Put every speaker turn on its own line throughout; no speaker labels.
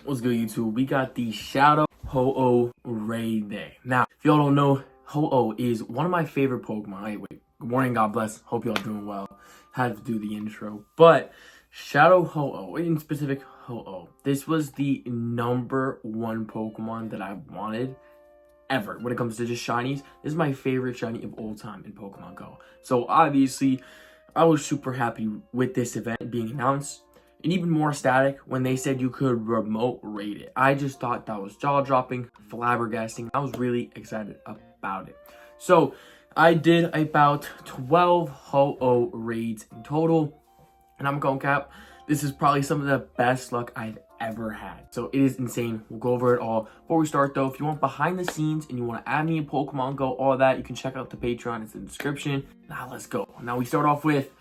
What's good, YouTube? We got the Shadow Ho-Oh raid day. Now, if y'all don't know, Ho-Oh is one of my favorite Pokemon. Wait. Good morning, God bless. Hope y'all doing well. Had to do the intro. But Shadow Ho-Oh, in specific Ho-Oh, this was the #1 Pokemon that I wanted ever when it comes to just shinies. This is my favorite shiny of all time in Pokemon Go. So obviously, I was super happy with this event being announced. And even more ecstatic when they said you could remote raid it. I just thought that was jaw-dropping, flabbergasting. I was really excited about it. So I did about 12 Ho-Oh raids in total. And I'm going cap, this is probably some of the best luck I've ever had. So it is insane. We'll go over it all. Before we start though, if you want behind the scenes and you want to add me in Pokemon Go, all that, you can check out the Patreon. It's in the description. Now let's go. Now we start off with,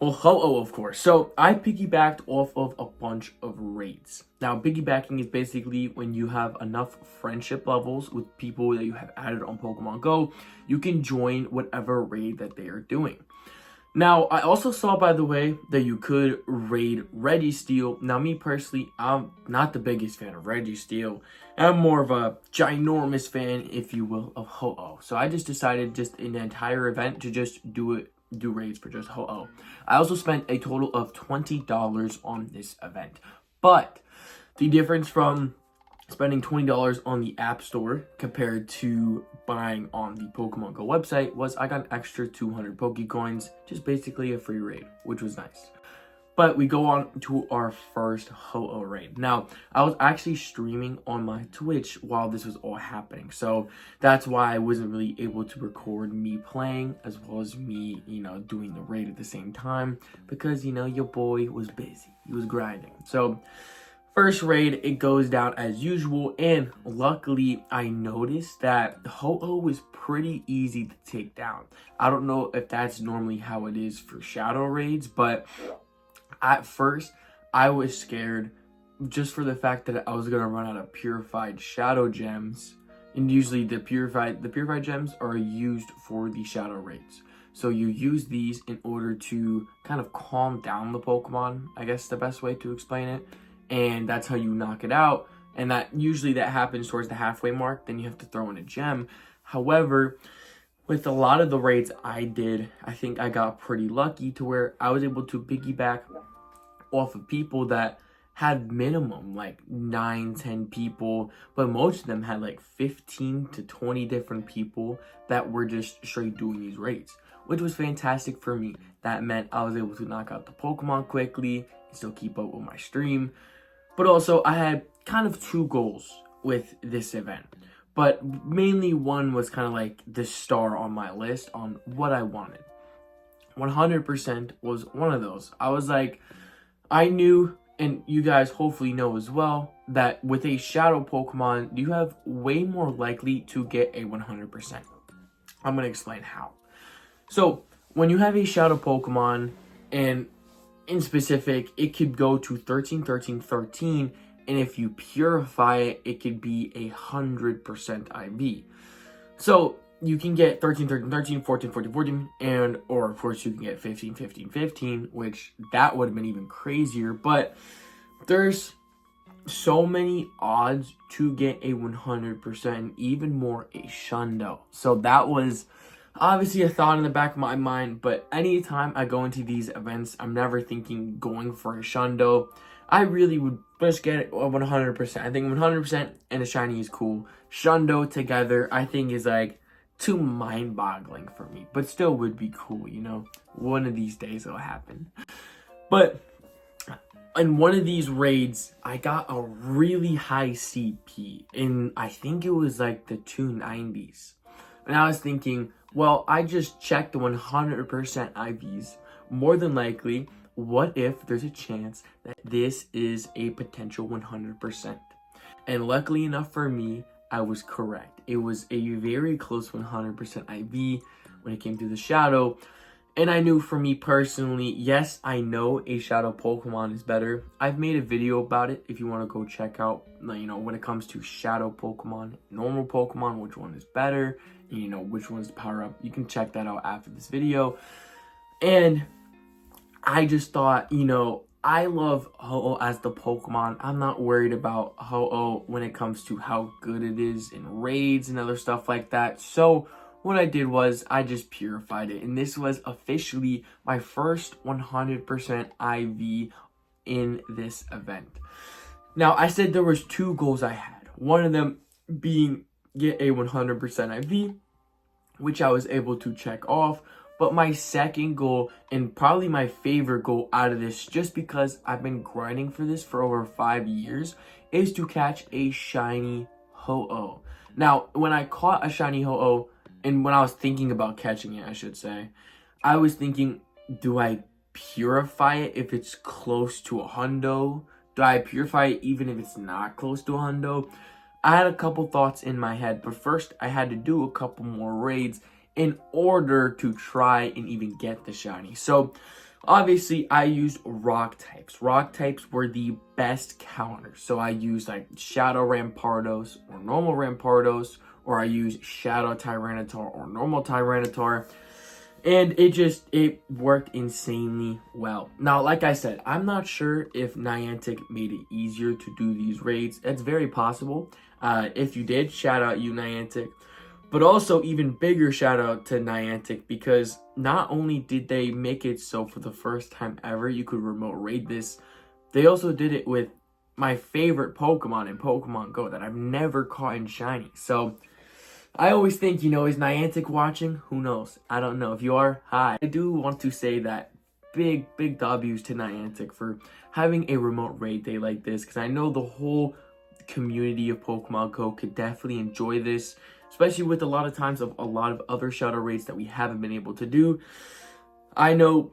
well, Ho-Oh, of course. So I piggybacked off of a bunch of raids. Now, piggybacking is basically when you have enough friendship levels with people that you have added on Pokemon Go, you can join whatever raid that they are doing. Now, I also saw, by the way, that you could raid Registeel. Now, me personally, I'm not the biggest fan of Registeel. I'm more of a ginormous fan, if you will, of Ho-Oh. So I just decided just in the entire event to just do raids for just Ho-Oh. I also spent a total of $20 on this event. But the difference from spending $20 on the App Store compared to buying on the Pokemon Go website was I got an extra 200 Pokecoins, just basically a free raid, which was nice. But we go on to our first Ho-Oh raid. Now, I was actually streaming on my Twitch while this was all happening. So that's why I wasn't really able to record me playing as well as me, doing the raid at the same time. Because, your boy was busy. He was grinding. So first raid, it goes down as usual. And luckily, I noticed that Ho-Oh was pretty easy to take down. I don't know if that's normally how it is for shadow raids, but at first, I was scared just for the fact that I was going to run out of purified shadow gems. And usually the purified gems are used for the shadow raids. So you use these in order to kind of calm down the Pokemon, I guess the best way to explain it. And that's how you knock it out. And that usually that happens towards the halfway mark. Then you have to throw in a gem. However, with a lot of the raids I did, I think I got pretty lucky to where I was able to piggyback off of people that had minimum like 9-10 people, but most of them had like 15 to 20 different people that were just straight doing these raids, which was fantastic for me. That meant I was able to knock out the Pokemon quickly and still keep up with my stream. But also I had kind of two goals with this event. But mainly one was kind of like the star on my list on what I wanted. 100% was one of those. I was like, I knew, and you guys hopefully know as well, that with a shadow Pokemon, you have way more likely to get a 100%. I'm going to explain how. So, when you have a shadow Pokemon, and in specific, it could go to 13, 13, 13, and if you purify it, it could be 100% IV. So you can get 13, 13, 13, 14, 14, 14, or of course you can get 15, 15, 15, which that would have been even crazier. But there's so many odds to get a 100%, even more a Shundo. So that was obviously a thought in the back of my mind, but anytime I go into these events, I'm never thinking going for a Shundo. I really would just get a 100%. I think 100% and a shiny is cool. Shundo together, I think, is like too mind-boggling for me, but still would be cool, One of these days it'll happen. But in one of these raids, I got a really high CP, and I think it was like the 290s. And I was thinking, well, I just checked the 100% IVs. More than likely, what if there's a chance that this is a potential 100%? And luckily enough for me, I was correct. It was a very close 100% IV when it came to the shadow. And I knew for me personally, yes, I know a shadow Pokemon is better. I've made a video about it if you want to go check out, when it comes to shadow Pokemon, normal Pokemon, which one is better, and which one's power up. You can check that out after this video. And I just thought, I love Ho-Oh as the Pokemon. I'm not worried about Ho-Oh when it comes to how good it is in raids and other stuff like that. So what I did was I just purified it. And this was officially my first 100% IV in this event. Now, I said there was 2 goals I had. One of them being get a 100% IV, which I was able to check off. But my second goal, and probably my favorite goal out of this, just because I've been grinding for this for over 5 years, is to catch a shiny Ho-Oh. Now, when I caught a shiny Ho-Oh, and when I was thinking about catching it, I should say, I was thinking, do I purify it if it's close to a hundo? Do I purify it even if it's not close to a hundo? I had a couple thoughts in my head, but first I had to do a couple more raids in order to try and even get the shiny. So obviously I used rock types. Rock types were the best counters. So I used like Shadow Rampardos or normal Rampardos, or I used Shadow Tyranitar or normal Tyranitar. And it worked insanely well. Now, like I said, I'm not sure if Niantic made it easier to do these raids. It's very possible. If you did, shout out you, Niantic. But also, even bigger shout out to Niantic, because not only did they make it so for the first time ever you could remote raid this, they also did it with my favorite Pokemon in Pokemon Go that I've never caught in shiny. So I always think, is Niantic watching? Who knows? I don't know. If you are, hi. I do want to say that big W's to Niantic for having a remote raid day like this, because I know the whole community of Pokemon Go could definitely enjoy this, especially with a lot of times of a lot of other shadow raids that we haven't been able to do. I know,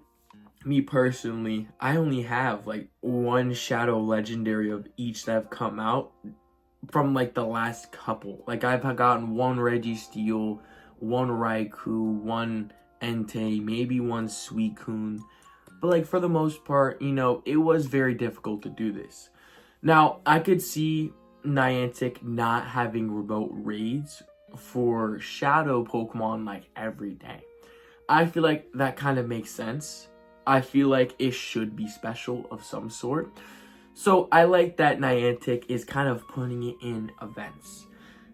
me personally, I only have like 1 shadow legendary of each that have come out from like the last couple. Like I've gotten 1 Registeel, 1 Raikou, 1 Entei, maybe 1 Suicune. But like for the most part, it was very difficult to do this. Now, I could see Niantic not having remote raids for shadow Pokemon like every day. I feel like that kind of makes sense. I feel like it should be special of some sort. So I like that Niantic is kind of putting it in events.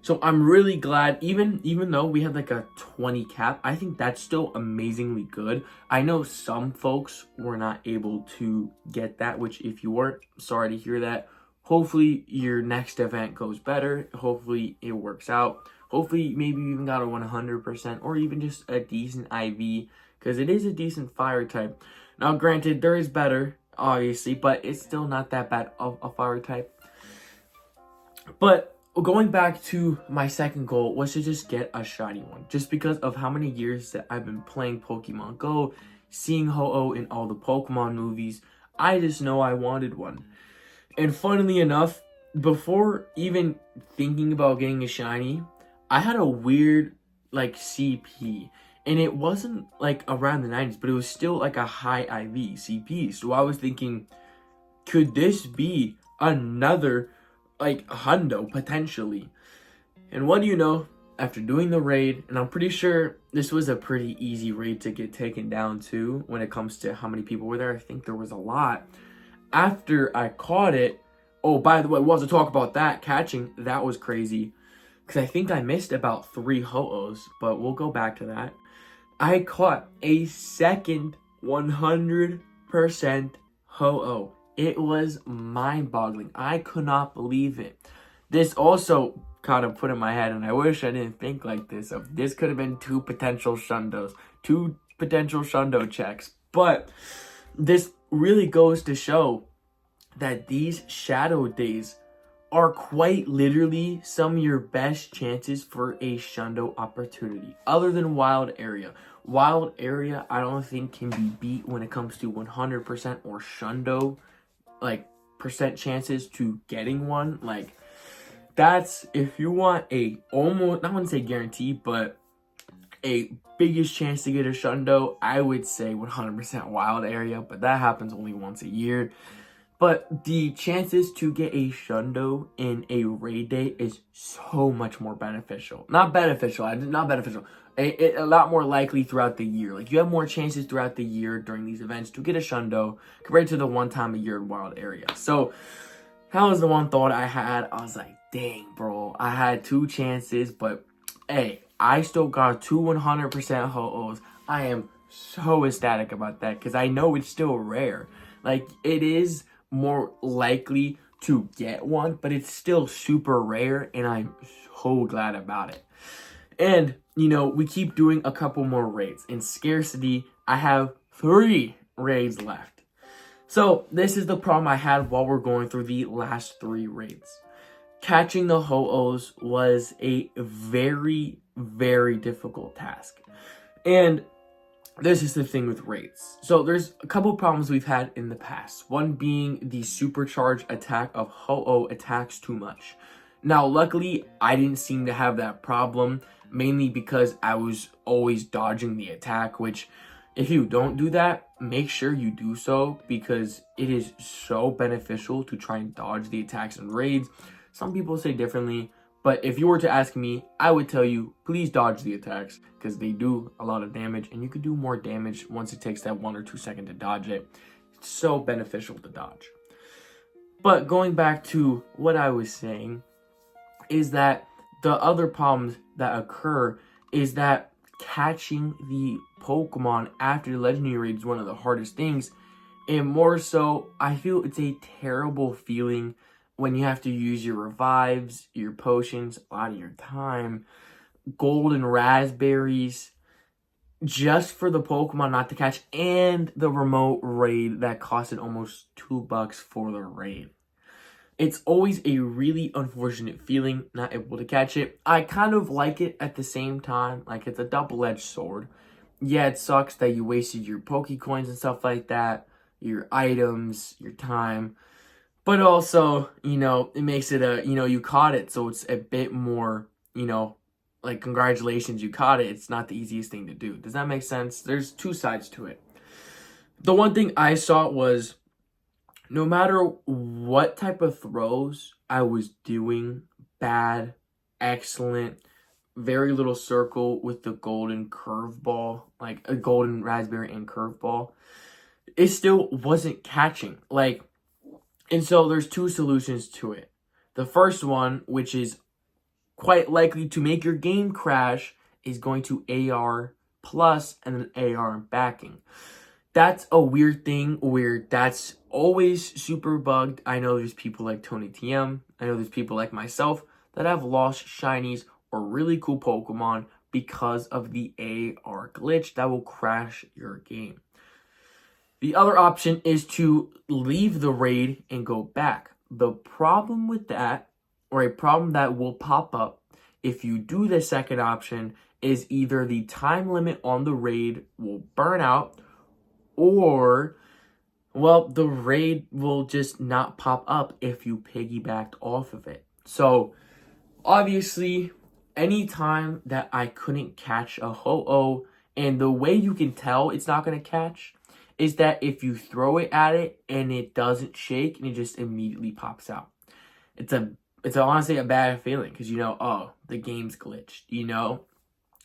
So I'm really glad, even though we had like a 20 cap, I think that's still amazingly good. I know some folks were not able to get that, which if you weren't, sorry to hear that. Hopefully your next event goes better. Hopefully it works out. Hopefully maybe you even got a 100% or even just a decent IV, because it is a decent fire type. Now granted, there is better, obviously, but it's still not that bad of a fire type. But going back to my second goal was to just get a shiny one, just because of how many years that I've been playing Pokemon Go, seeing Ho-Oh in all the Pokemon movies. I just know I wanted one. And funnily enough, before even thinking about getting a shiny, I had a weird like CP. And it wasn't like around the 90s, but it was still like a high IV CP. So I was thinking, could this be another like hundo potentially? And what do you know, after doing the raid, and I'm pretty sure this was a pretty easy raid to get taken down too when it comes to how many people were there. I think there was a lot. After I caught it, oh, by the way, we'll have to talk about that catching. That was crazy, because I think I missed about 3 Ho-Ohs, but we'll go back to that. I caught a second 100% Ho-Oh. It was mind-boggling. I could not believe it. This also kind of put in my head, and I wish I didn't think like this. This could have been 2 potential Shundos, 2 potential Shundo checks. But this really goes to show that these shadow days are quite literally some of your best chances for a Shundo opportunity, other than Wild Area. Wild Area, I don't think can be beat when it comes to 100% or Shundo, like, percent chances to getting one. Like, that's, if you want a almost, I wouldn't say guarantee, but a biggest chance to get a Shundo, I would say 100% Wild Area, but that happens only once a year. But the chances to get a Shundo in a raid day is so much more beneficial. Not beneficial, not beneficial. A lot more likely throughout the year. Like, you have more chances throughout the year during these events to get a Shundo compared to the one time a year in wild area. So, that was the one thought I had. I was like, dang, bro. I had 2 chances, but hey, I still got 2 100% ho-ohs. I am so ecstatic about that because I know it's still rare. Like, it is more likely to get one, but it's still super rare, and I'm so glad about it. And, you know, we keep doing a couple more raids. In Scarcity, I have 3 raids left. So, this is the problem I had while we're going through the last 3 raids. Catching the ho-ohs was a very, very difficult task. And this is the thing with raids. So there's a couple problems we've had in the past. One being the supercharged attack of ho-oh attacks too much. Now, luckily, I didn't seem to have that problem, mainly because I was always dodging the attack, which, if you don't do that, make sure you do so, because it is so beneficial to try and dodge the attacks in raids. Some people say differently, but if you were to ask me, I would tell you, please dodge the attacks, because they do a lot of damage, and you could do more damage once it takes that 1 or 2 seconds to dodge it. It's so beneficial to dodge. But going back to what I was saying, is that the other problems that occur is that catching the Pokemon after the Legendary Raid is one of the hardest things. And more so, I feel it's a terrible feeling when you have to use your revives, your potions, a lot of your time, golden raspberries, just for the Pokemon not to catch, and the remote raid that costed almost $2 for the raid. It's always a really unfortunate feeling not able to catch it. I kind of like it at the same time. Like, it's a double-edged sword. Yeah, it sucks that you wasted your Pokecoins and stuff like that, your items, your time. But also, you know, it makes it a, you know, you caught it, so it's a bit more, you know, like, congratulations, you caught it. It's not the easiest thing to do. Does that make sense? There's 2 sides to it. The one thing I saw was, no matter what type of throws I was doing, bad, excellent, very little circle with the golden curveball, like a golden raspberry and curveball, it still wasn't catching. Like, and so there's 2 solutions to it. The first one, which is quite likely to make your game crash, is going to AR plus and then AR backing. That's a weird thing where that's always super bugged. I know there's people like Tony TM. I know there's people like myself that have lost shinies or really cool Pokemon because of the AR glitch that will crash your game. The other option is to leave the raid and go back. The problem with that, or a problem that will pop up if you do the second option, is either the time limit on the raid will burn out, or, well, the raid will just not pop up if you piggybacked off of it. So, obviously, anytime that I couldn't catch a ho-oh, and the way you can tell it's not going to catch is that if you throw it at it and it doesn't shake and it just immediately pops out. It's honestly a bad feeling, because you know, oh, the game's glitched, you know?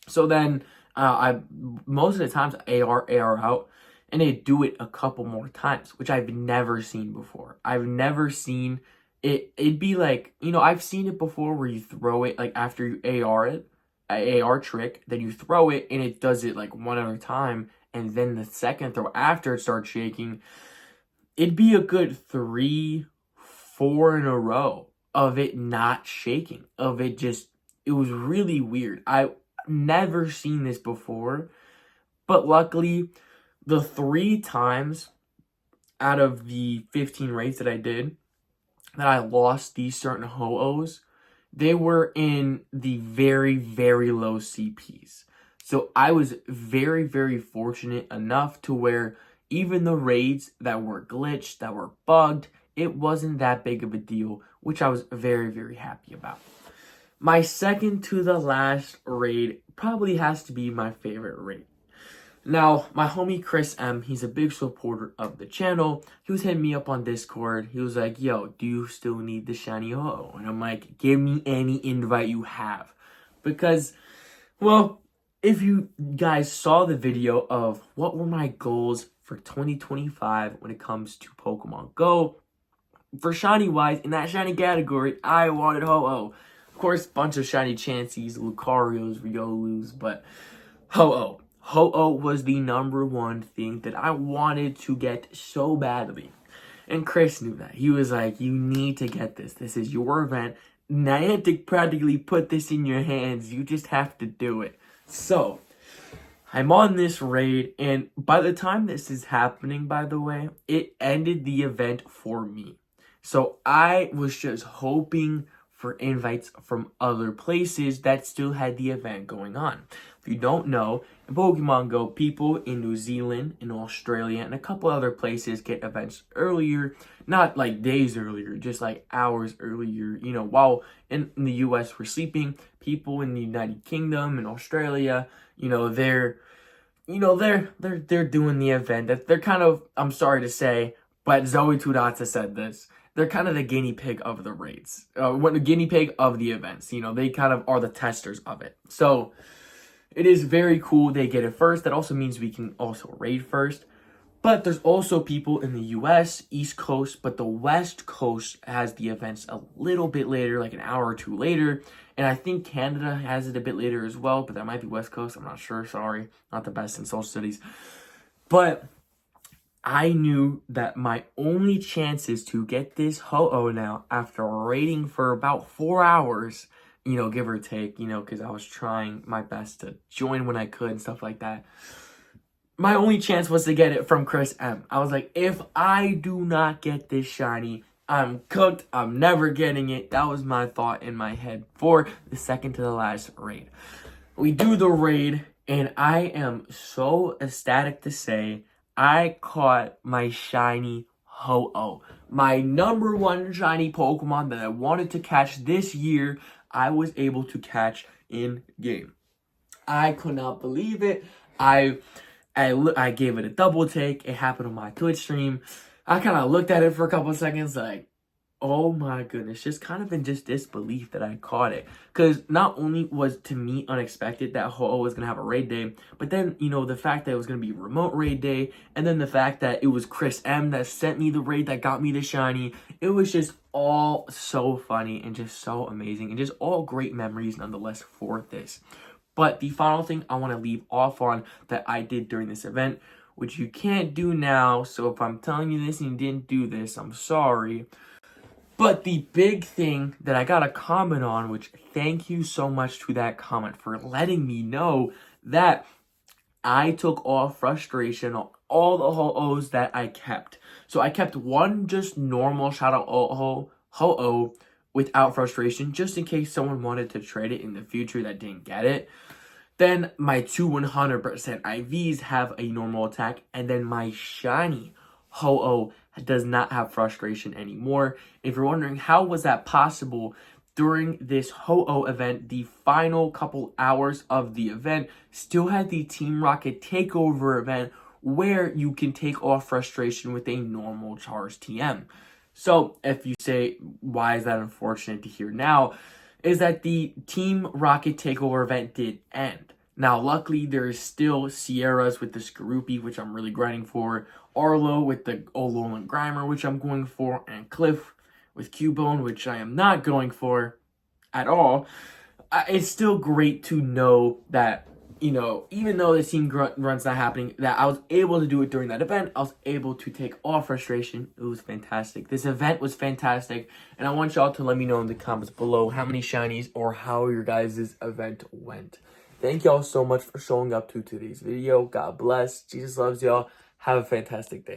So then, I most of the times AR out, and they do it a couple more times, which I've never seen before. I've never seen it. It'd be like, you know, I've seen it before where you throw it, like, after you AR it, a AR trick, then you throw it, and it does it, like, one at a time, and then the second throw after it starts shaking, it'd be a good 3, 4 in a row of it not shaking, of it just, it was really weird. I've never seen this before, but luckily, the 3 times out of the 15 raids that I did that I lost these certain ho-ohs, they were in the very, very low CPs. So I was very, very fortunate enough to where even the raids that were glitched, that were bugged, it wasn't that big of a deal, which I was very, very happy about. My second to the last raid probably has to be my favorite raid. Now, my homie Chris M, he's a big supporter of the channel. He was hitting me up on Discord. He was like, yo, do you still need the shiny ho? And I'm like, give me any invite you have. Because, well, if you guys saw the video of what were my goals for 2025 when it comes to Pokemon Go, for shiny wise, in that shiny category, I wanted Ho-Oh. Of course, bunch of shiny Chanseys, Lucarios, Riolus, but Ho-Oh. Ho-Oh was the #1 thing that I wanted to get so badly. And Chris knew that. He was like, you need to get this. This is your event. Niantic practically put this in your hands. You just have to do it. So, I'm on this raid, and by the time this is happening, by the way, it ended the event for me. So, I was just hoping for invites from other places that still had the event going on. If you don't know, in Pokemon Go, people in New Zealand, in Australia, and a couple other places get events earlier, not like days earlier, just like hours earlier. You know, while in the US we're sleeping, people in the United Kingdom and Australia, they're doing the event. They're kind of, I'm sorry to say, but Zoe Two Dots has said this. They're kind of the guinea pig of the raids. The guinea pig of the events. They kind of are the testers of it. So, it is very cool they get it first. That also means we can also raid first. But there's also people in the US, East Coast, but the West Coast has the events a little bit later, like an hour or two later. And I think Canada has it a bit later as well, but that might be West Coast. I'm not sure. Sorry. Not the best in social studies. But I knew that my only chances to get this Ho-Oh now after raiding for about 4 hours, give or take, because I was trying my best to join when I could and stuff like that. My only chance was to get it from Chris M. I was like, if I do not get this shiny, I'm cooked. I'm never getting it. That was my thought in my head for the second to the last raid. We do the raid, and I am so ecstatic to say I caught my shiny Ho-Oh. My #1 shiny Pokemon that I wanted to catch this year, I was able to catch in game. I could not believe it. I gave it a double take. It happened on my Twitch stream. I kind of looked at it for a couple of seconds like, oh my goodness, just kind of in just disbelief that I caught it. Because not only was to me unexpected that Ho-Oh was going to have a raid day, but then, the fact that it was going to be remote raid day, and then the fact that it was Chris M that sent me the raid that got me the shiny. It was just all so funny and just so amazing and just all great memories nonetheless for this. But the final thing I want to leave off on that I did during this event, which you can't do now, so if I'm telling you this and you didn't do this, I'm sorry. But the big thing that I got a comment on, which thank you so much to that comment for letting me know that I took off frustration on all the Ho-Ohs that I kept. So I kept one just normal shout out Ho-Oh without frustration, just in case someone wanted to trade it in the future that didn't get it. Then my 2 100% IVs have a normal attack, and then my shiny Ho-Oh does not have frustration anymore. If you're wondering how was that possible, during this Ho-Oh event, the final couple hours of the event still had the Team Rocket Takeover event where you can take off frustration with a normal charge TM. So if you say, why is that unfortunate to hear now, is that the Team Rocket Takeover event did end. Now, luckily, there's still Sierras with the Skorupi, which I'm really grinding for, Arlo with the Alolan Grimer, which I'm going for, and Cliff with Cubone, which I am not going for at all. It's still great to know that, even though the team run's not happening, that I was able to do it during that event. I was able to take off frustration. It was fantastic. This event was fantastic, and I want y'all to let me know in the comments below how many shinies or how your guys' event went. Thank y'all so much for showing up to today's video. God bless. Jesus loves y'all. Have a fantastic day.